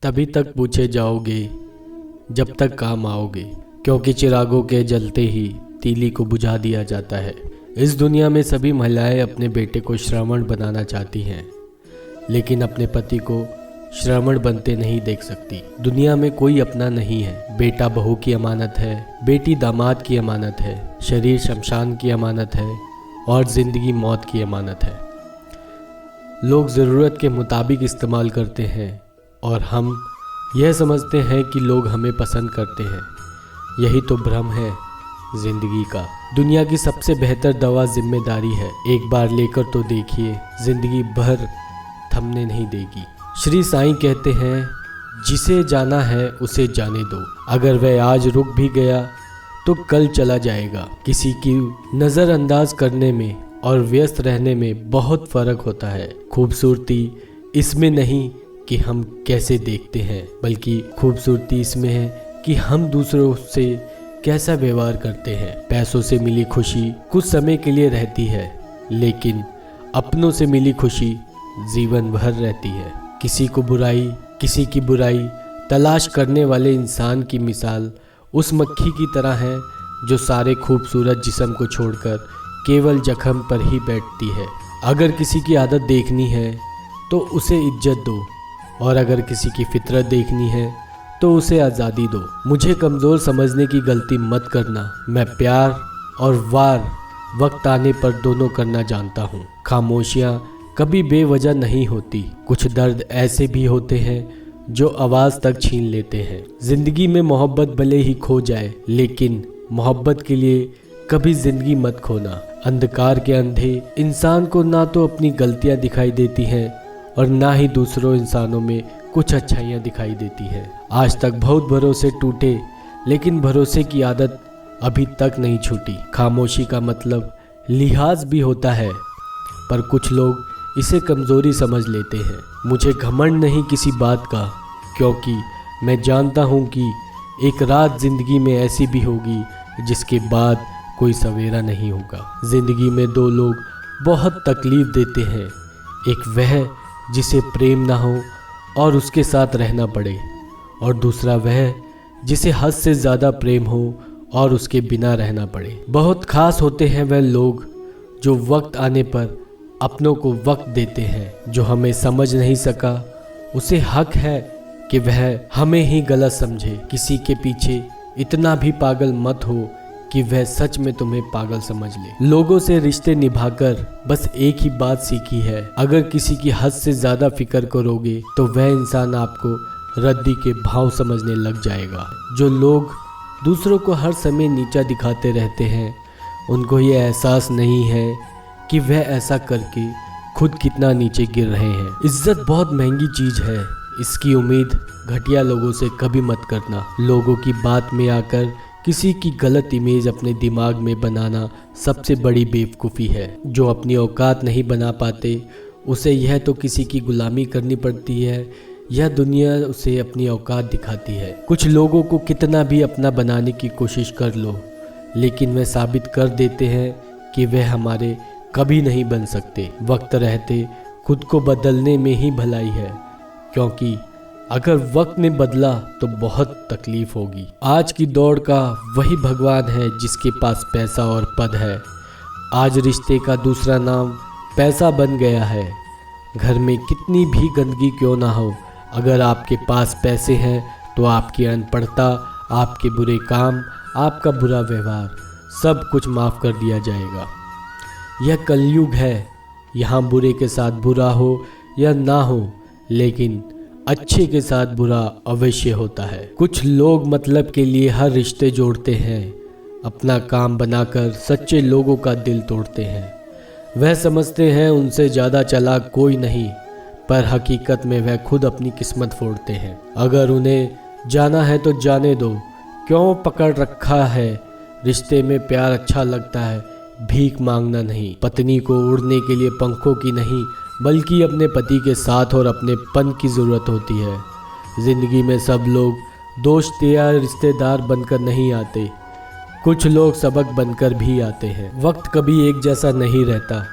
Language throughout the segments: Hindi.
तभी तक पूछे जाओगे जब तक काम आओगे, क्योंकि चिरागों के जलते ही तीली को बुझा दिया जाता है। इस दुनिया में सभी महिलाएं अपने बेटे को श्रवण बनाना चाहती हैं, लेकिन अपने पति को श्रवण बनते नहीं देख सकती। दुनिया में कोई अपना नहीं है। बेटा बहू की अमानत है, बेटी दामाद की अमानत है, शरीर शमशान की अमानत है और ज़िंदगी मौत की अमानत है। लोग ज़रूरत के मुताबिक इस्तेमाल करते हैं और हम यह समझते हैं कि लोग हमें पसंद करते हैं। यही तो भ्रम है ज़िंदगी का। दुनिया की सबसे बेहतर दवा जिम्मेदारी है। एक बार लेकर तो देखिए, ज़िंदगी भर थमने नहीं देगी। श्री साईं कहते हैं, जिसे जाना है उसे जाने दो। अगर वह आज रुक भी गया तो कल चला जाएगा। किसी की नज़रअंदाज करने में और व्यस्त रहने में बहुत फ़र्क होता है। खूबसूरती इसमें नहीं कि हम कैसे देखते हैं, बल्कि खूबसूरती इसमें है कि हम दूसरों से कैसा व्यवहार करते हैं। पैसों से मिली खुशी कुछ समय के लिए रहती है, लेकिन अपनों से मिली खुशी जीवन भर रहती है। किसी की बुराई तलाश करने वाले इंसान की मिसाल उस मक्खी की तरह है जो सारे खूबसूरत जिस्म को छोड़कर केवल जख्म पर ही बैठती है। अगर किसी की आदत देखनी है तो उसे इज्जत दो, और अगर किसी की फितरत देखनी है तो उसे आज़ादी दो। मुझे कमज़ोर समझने की गलती मत करना। मैं प्यार और वार वक्त आने पर दोनों करना जानता हूँ। खामोशियाँ कभी बेवजह नहीं होती। कुछ दर्द ऐसे भी होते हैं जो आवाज़ तक छीन लेते हैं। ज़िंदगी में मोहब्बत भले ही खो जाए, लेकिन मोहब्बत के लिए कभी ज़िंदगी मत खोना। अंधकार के अंधे इंसान को ना तो अपनी गलतियाँ दिखाई देती हैं और ना ही दूसरों इंसानों में कुछ अच्छाइयाँ दिखाई देती हैं। आज तक बहुत भरोसे टूटे, लेकिन भरोसे की आदत अभी तक नहीं छूटी। खामोशी का मतलब लिहाज भी होता है, पर कुछ लोग इसे कमज़ोरी समझ लेते हैं। मुझे घमंड नहीं किसी बात का, क्योंकि मैं जानता हूँ कि एक रात ज़िंदगी में ऐसी भी होगी जिसके बाद कोई सवेरा नहीं होगा। ज़िंदगी में दो लोग बहुत तकलीफ़ देते हैं। एक वह जिसे प्रेम ना हो और उसके साथ रहना पड़े, और दूसरा वह जिसे हद से ज़्यादा प्रेम हो और उसके बिना रहना पड़े। बहुत ख़ास होते हैं वह लोग जो वक्त आने पर अपनों को वक्त देते हैं। जो हमें समझ नहीं सका उसे हक है कि वह हमें ही गलत समझे। किसी के पीछे इतना भी पागल मत हो कि वह सच में तुम्हें पागल समझ ले। लोगों से रिश्ते निभाकर बस एक ही बात सीखी है, अगर किसी की हद से ज़्यादा फिक्र करोगे तो वह इंसान आपको रद्दी के भाव समझने लग जाएगा। जो लोग दूसरों को हर समय नीचा दिखाते रहते हैं, उनको ये एहसास नहीं है कि वह ऐसा करके खुद कितना नीचे गिर रहे हैं। इज्जत बहुत महंगी चीज़ है, इसकी उम्मीद घटिया लोगों से कभी मत करना। लोगों की बात में आकर किसी की गलत इमेज अपने दिमाग में बनाना सबसे बड़ी बेवकूफ़ी है। जो अपनी औकात नहीं बना पाते उसे यह तो किसी की गुलामी करनी पड़ती है, यह दुनिया उसे अपनी औकात दिखाती है। कुछ लोगों को कितना भी अपना बनाने की कोशिश कर लो, लेकिन वह साबित कर देते हैं कि वह हमारे कभी नहीं बन सकते। वक्त रहते खुद को बदलने में ही भलाई है, क्योंकि अगर वक्त ने बदला तो बहुत तकलीफ होगी। आज की दौड़ का वही भगवान है जिसके पास पैसा और पद है। आज रिश्ते का दूसरा नाम पैसा बन गया है। घर में कितनी भी गंदगी क्यों ना हो, अगर आपके पास पैसे हैं तो आपकी अनपढ़ता, आपके बुरे काम, आपका बुरा व्यवहार, सब कुछ माफ़ कर दिया जाएगा। यह कलयुग है, यहाँ बुरे के साथ बुरा हो या ना हो, लेकिन अच्छे के साथ बुरा अवश्य होता है। कुछ लोग मतलब के लिए हर रिश्ते जोड़ते हैं, अपना काम बनाकर सच्चे लोगों का दिल तोड़ते हैं। वह समझते हैं उनसे ज़्यादा चालाक कोई नहीं, पर हकीकत में वह खुद अपनी किस्मत फोड़ते हैं। अगर उन्हें जाना है तो जाने दो, क्यों पकड़ रखा है। रिश्ते में प्यार अच्छा लगता है, भीख मांगना नहीं। पत्नी को उड़ने के लिए पंखों की नहीं, बल्कि अपने पति के साथ और अपने पन की ज़रूरत होती है। ज़िंदगी में सब लोग दोस्त या रिश्तेदार बनकर नहीं आते, कुछ लोग सबक बनकर भी आते हैं। वक्त कभी एक जैसा नहीं रहता,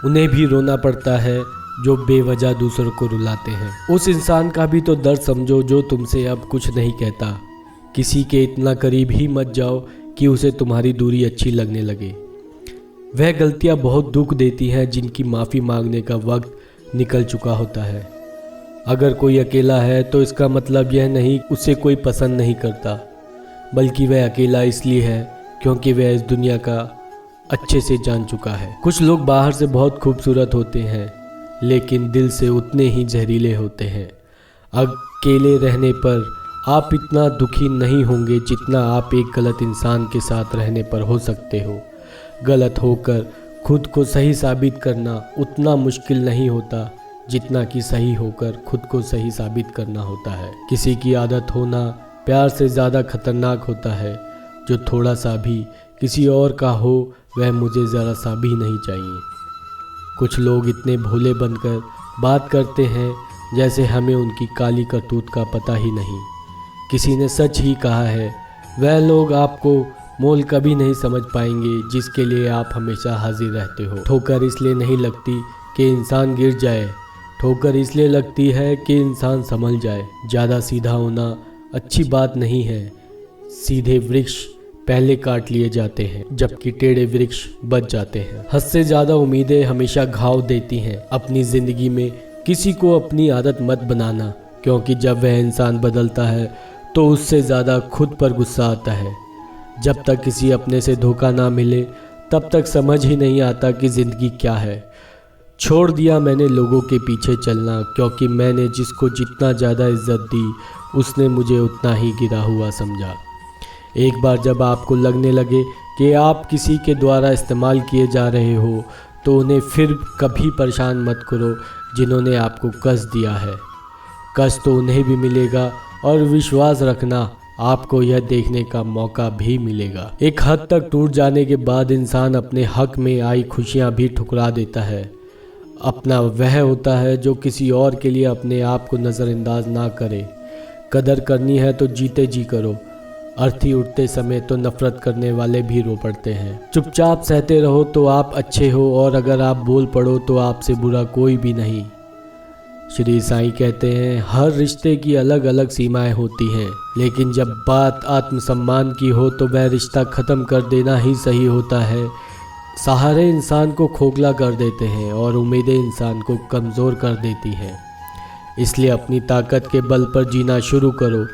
उन्हें भी रोना पड़ता है, जो बेवजह दूसरों को रुलाते हैं। उस इंसान का भी तो दर्द समझो जो तुमसे अब कुछ नहीं कहता। किसी के इतना करीब ही मत जाओ कि उसे तुम्हारी दूरी अच्छी लगने लगे। वह गलतियां बहुत दुख देती हैं जिनकी माफ़ी मांगने का वक्त निकल चुका होता है। अगर कोई अकेला है तो इसका मतलब यह नहीं उसे कोई पसंद नहीं करता, बल्कि वह अकेला इसलिए है क्योंकि वह इस दुनिया का अच्छे से जान चुका है। कुछ लोग बाहर से बहुत खूबसूरत होते हैं लेकिन दिल से उतने ही जहरीले होते हैं। अकेले रहने पर आप इतना दुखी नहीं होंगे जितना आप एक गलत इंसान के साथ रहने पर हो सकते हो। गलत होकर खुद को सही साबित करना उतना मुश्किल नहीं होता जितना कि सही होकर खुद को सही साबित करना होता है। किसी की आदत होना प्यार से ज़्यादा खतरनाक होता है। जो थोड़ा सा भी किसी और का हो वह मुझे ज़रा सा भी नहीं चाहिए। कुछ लोग इतने भोले बनकर बात करते हैं जैसे हमें उनकी काली करतूत का पता ही नहीं। किसी ने सच ही कहा है, वह लोग आपको मोल कभी नहीं समझ पाएंगे जिसके लिए आप हमेशा हाजिर रहते हो। ठोकर इसलिए नहीं लगती कि इंसान गिर जाए, ठोकर इसलिए लगती है कि इंसान संभल जाए। ज़्यादा सीधा होना अच्छी बात नहीं है। सीधे वृक्ष पहले काट लिए जाते हैं जबकि टेढ़े वृक्ष बच जाते हैं। हद से ज़्यादा उम्मीदें हमेशा घाव देती हैं। अपनी ज़िंदगी में किसी को अपनी आदत मत बनाना, क्योंकि जब वह इंसान बदलता है तो उससे ज़्यादा खुद पर गुस्सा आता है। जब तक किसी अपने से धोखा ना मिले तब तक समझ ही नहीं आता कि ज़िंदगी क्या है। छोड़ दिया मैंने लोगों के पीछे चलना, क्योंकि मैंने जिसको जितना ज़्यादा इज्जत दी उसने मुझे उतना ही गिरा हुआ समझा। एक बार जब आपको लगने लगे कि आप किसी के द्वारा इस्तेमाल किए जा रहे हो तो उन्हें फिर कभी परेशान मत करो जिन्होंने आपको कष्ट दिया है। कष्ट तो उन्हें भी मिलेगा और विश्वास रखना आपको यह देखने का मौका भी मिलेगा। एक हद तक टूट जाने के बाद इंसान अपने हक में आई खुशियाँ भी ठुकरा देता है। अपना वह होता है जो किसी और के लिए अपने आप को नज़रअंदाज ना करे। कदर करनी है तो जीते जी करो। अर्थी उठते समय तो नफरत करने वाले भी रो पड़ते हैं। चुपचाप सहते रहो तो आप अच्छे हो, और अगर आप बोल पड़ो तो आपसे बुरा कोई भी नहीं। श्री साईं कहते हैं, हर रिश्ते की अलग अलग सीमाएं होती हैं, लेकिन जब बात आत्मसम्मान की हो तो वह रिश्ता ख़त्म कर देना ही सही होता है। सहारे इंसान को खोखला कर देते हैं और उम्मीदें इंसान को कमज़ोर कर देती हैं। इसलिए अपनी ताकत के बल पर जीना शुरू करो,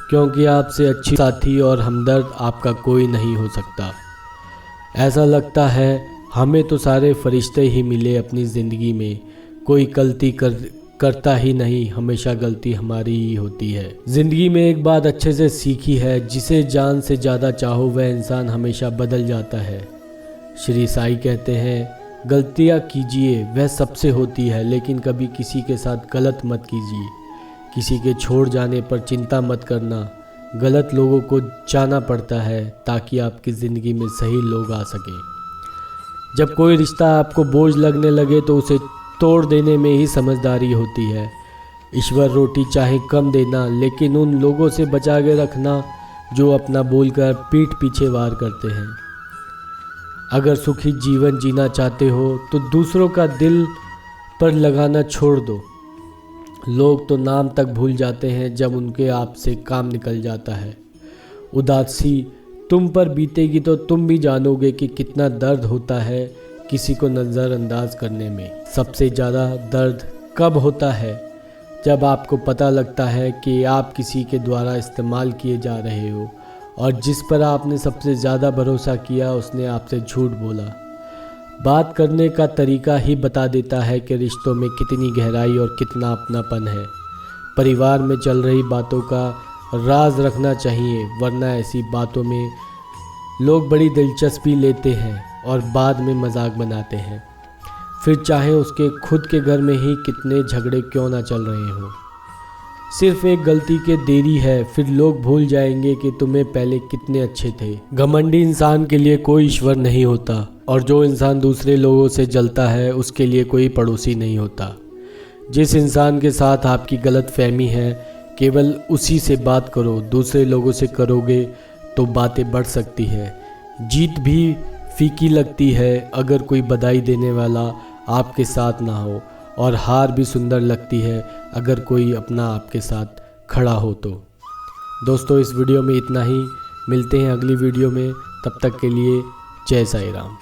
क्योंकि आपसे अच्छी साथी और हमदर्द आपका कोई नहीं हो सकता। ऐसा लगता है हमें तो सारे फरिश्ते ही मिले अपनी ज़िंदगी में, कोई गलती करता ही नहीं, हमेशा गलती हमारी ही होती है। ज़िंदगी में एक बात अच्छे से सीखी है, जिसे जान से ज़्यादा चाहो वह इंसान हमेशा बदल जाता है। श्री साईं कहते हैं, गलतियाँ कीजिए वह सबसे होती है, लेकिन कभी किसी के साथ गलत मत कीजिए। किसी के छोड़ जाने पर चिंता मत करना। गलत लोगों को जाना पड़ता है ताकि आपकी ज़िंदगी में सही लोग आ सकें। जब कोई रिश्ता आपको बोझ लगने लगे तो उसे तोड़ देने में ही समझदारी होती है। ईश्वर रोटी चाहे कम देना, लेकिन उन लोगों से बचा के रखना जो अपना बोलकर पीठ पीछे वार करते हैं। अगर सुखी जीवन जीना चाहते हो तो दूसरों का दिल पर लगाना छोड़ दो। लोग तो नाम तक भूल जाते हैं जब उनके आप से काम निकल जाता है। उदासी तुम पर बीतेगी तो तुम भी जानोगे कि कितना दर्द होता है किसी को नज़रअंदाज करने में। सबसे ज़्यादा दर्द कब होता है? जब आपको पता लगता है कि आप किसी के द्वारा इस्तेमाल किए जा रहे हो और जिस पर आपने सबसे ज़्यादा भरोसा किया उसने आपसे झूठ बोला। बात करने का तरीका ही बता देता है कि रिश्तों में कितनी गहराई और कितना अपनापन है। परिवार में चल रही बातों का राज रखना चाहिए, वरना ऐसी बातों में लोग बड़ी दिलचस्पी लेते हैं और बाद में मजाक बनाते हैं, फिर चाहे उसके खुद के घर में ही कितने झगड़े क्यों ना चल रहे हों। सिर्फ एक गलती के देरी है, फिर लोग भूल जाएंगे कि तुम्हें पहले कितने अच्छे थे। घमंडी इंसान के लिए कोई ईश्वर नहीं होता, और जो इंसान दूसरे लोगों से जलता है उसके लिए कोई पड़ोसी नहीं होता। जिस इंसान के साथ आपकी गलत फहमी है केवल उसी से बात करो। दूसरे लोगों से करोगे तो बातें बढ़ सकती है। जीत भी फीकी लगती है अगर कोई बधाई देने वाला आपके साथ ना हो और हार भी सुंदर लगती है अगर कोई अपना आपके साथ खड़ा हो तो। दोस्तों, इस वीडियो में इतना ही। मिलते हैं अगली वीडियो में, तब तक के लिए जय साईं राम।